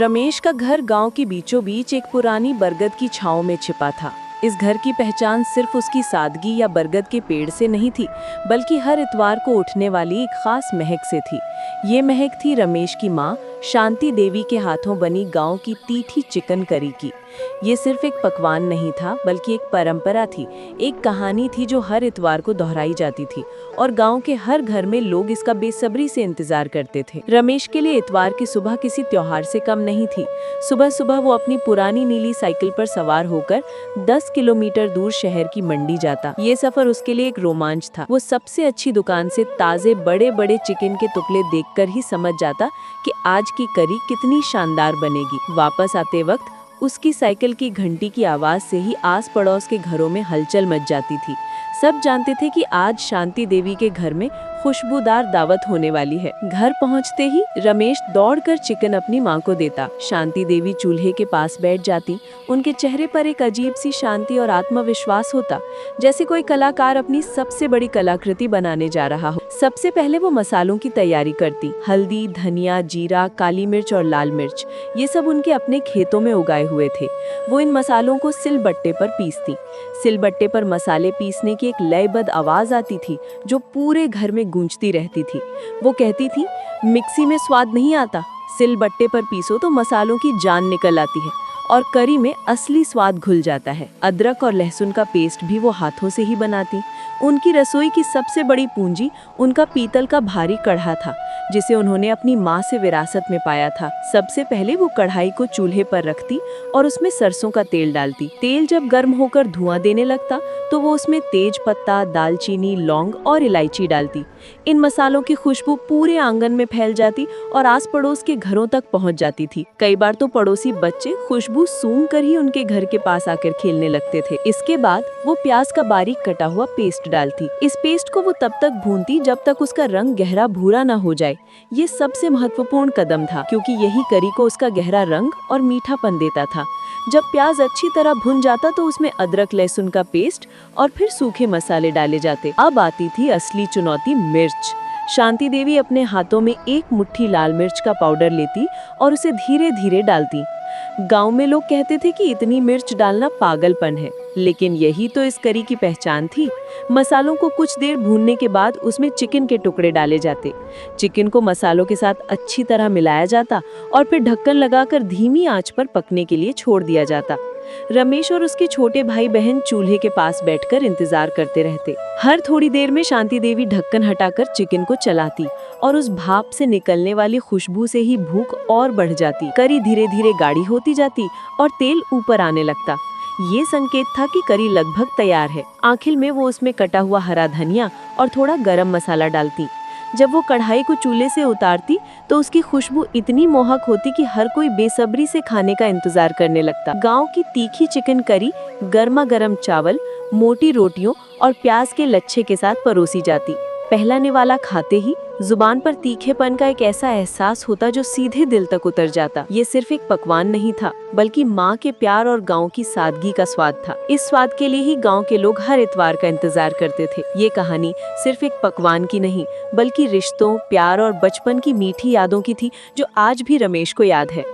रमेश का घर गांव के बीचों बीच एक पुरानी बरगद की छांव में छिपा था। इस घर की पहचान सिर्फ उसकी सादगी या बरगद के पेड़ से नहीं थी, बल्कि हर इतवार को उठने वाली एक खास महक से थी। ये महक थी रमेश की माँ शांति देवी के हाथों बनी गांव की तीखी चिकन करी की। ये सिर्फ एक पकवान नहीं था, बल्कि एक परंपरा थी, एक कहानी थी जो हर इतवार को दोहराई जाती थी और गांव के हर घर में लोग इसका बेसब्री से इंतजार करते थे। रमेश के लिए इतवार की सुबह किसी त्योहार से कम नहीं थी। सुबह सुबह वो अपनी पुरानी नीली साइकिल पर सवार होकर 10 किलोमीटर दूर शहर की मंडी जाता। ये सफर उसके लिए एक रोमांच था। वो सबसे अच्छी दुकान से ताजे बड़े बड़े चिकन के टुकड़े देखकर ही समझ जाता कि आज की करी कितनी शानदार बनेगी। वापस आते वक्त उसकी साइकिल की घंटी की आवाज से ही आस पड़ोस के घरों में हलचल मच जाती थी। सब जानते थे कि आज शांति देवी के घर में खुशबूदार दावत होने वाली है। घर पहुंचते ही रमेश दौड़कर चिकन अपनी माँ को देता। शांति देवी चूल्हे के पास बैठ जाती। उनके चेहरे पर एक अजीब सी शांति और आत्मविश्वास होता, जैसे कोई कलाकार अपनी सबसे बड़ी कलाकृति बनाने जा रहा हो। सबसे पहले वो मसालों की तैयारी करती। हल्दी, धनिया, जीरा, काली मिर्च और लाल मिर्च, ये सब उनके अपने खेतों में उगाए हुए थे। वो इन मसालों को सिलबट्टे पर पीसती। सिलबट्टे पर मसाले पीसने की एक लयबद्ध आवाज आती थी जो पूरे घर में गूंजती रहती थी। वो कहती थी, मिक्सी में स्वाद नहीं आता, सिलबट्टे पर पीसो तो मसालों की जान निकल आती है और करी में असली स्वाद घुल जाता है। अदरक और लहसुन का पेस्ट भी वो हाथों से ही बनाती। उनकी रसोई की सबसे बड़ी पूंजी उनका पीतल का भारी कढ़ा था, जिसे उन्होंने अपनी माँ से विरासत में पाया था। सबसे पहले वो कढ़ाई को चूल्हे पर रखती और उसमें सरसों का तेल डालती। तेल जब गर्म होकर धुआं देने लगता तो वो उसमें तेज पत्ता, दालचीनी, लौंग और इलायची डालती। इन मसालों की खुशबू पूरे आंगन में फैल जाती और आस पड़ोस के घरों तक पहुंच जाती थी। कई बार तो पड़ोसी बच्चे खुशबू सूंघ कर ही उनके घर के पास आकर खेलने लगते थे। इसके बाद वो प्याज का बारीक कटा हुआ पेस्ट डालती। इस पेस्ट को वो तब तक भूनती जब तक उसका रंग गहरा भूरा न हो जाए। ये सबसे महत्वपूर्ण कदम था, क्योंकि यही करी को उसका गहरा रंग और मीठापन देता था। जब प्याज अच्छी तरह भुन जाता तो उसमें अदरक, लहसुन का पेस्ट और फिर सूखे मसाले डाले जाते। अब आती थी असली चुनौती, मिर्च। शांति देवी अपने हाथों में एक मुट्ठी लाल मिर्च का पाउडर लेती और उसे धीरे धीरे डालती। गांव में लोग कहते थे कि इतनी मिर्च डालना पागलपन है, लेकिन यही तो इस करी की पहचान थी। मसालों को कुछ देर भूनने के बाद उसमें चिकन के टुकड़े डाले जाते। चिकन को मसालों के साथ अच्छी तरह मिलाया जाता और फिर ढक्कन लगाकर धीमी आंच पर पकने के लिए छोड़ दिया जाता। रमेश और उसके छोटे भाई बहन चूल्हे के पास बैठकर इंतजार करते रहते। हर थोड़ी देर में शांति देवी ढक्कन हटाकर चिकन को चलाती और उस भाप से निकलने वाली खुशबू से ही भूख और बढ़ जाती। करी धीरे धीरे गाढ़ी होती जाती और तेल ऊपर आने लगता। ये संकेत था कि करी लगभग तैयार है। आखिर में वो उसमें कटा हुआ हरा धनिया और थोड़ा गरम मसाला डालती। जब वो कढ़ाई को चूल्हे से उतारती तो उसकी खुशबू इतनी मोहक होती कि हर कोई बेसब्री से खाने का इंतजार करने लगता। गांव की तीखी चिकन करी गर्मा गर्म चावल, मोटी रोटियों और प्याज के लच्छे के साथ परोसी जाती। पहला निवाला खाते ही जुबान पर तीखेपन का एक ऐसा एहसास होता जो सीधे दिल तक उतर जाता। ये सिर्फ एक पकवान नहीं था, बल्कि माँ के प्यार और गांव की सादगी का स्वाद था। इस स्वाद के लिए ही गांव के लोग हर इतवार का इंतजार करते थे। ये कहानी सिर्फ एक पकवान की नहीं, बल्कि रिश्तों, प्यार और बचपन की मीठी यादों की थी, जो आज भी रमेश को याद है।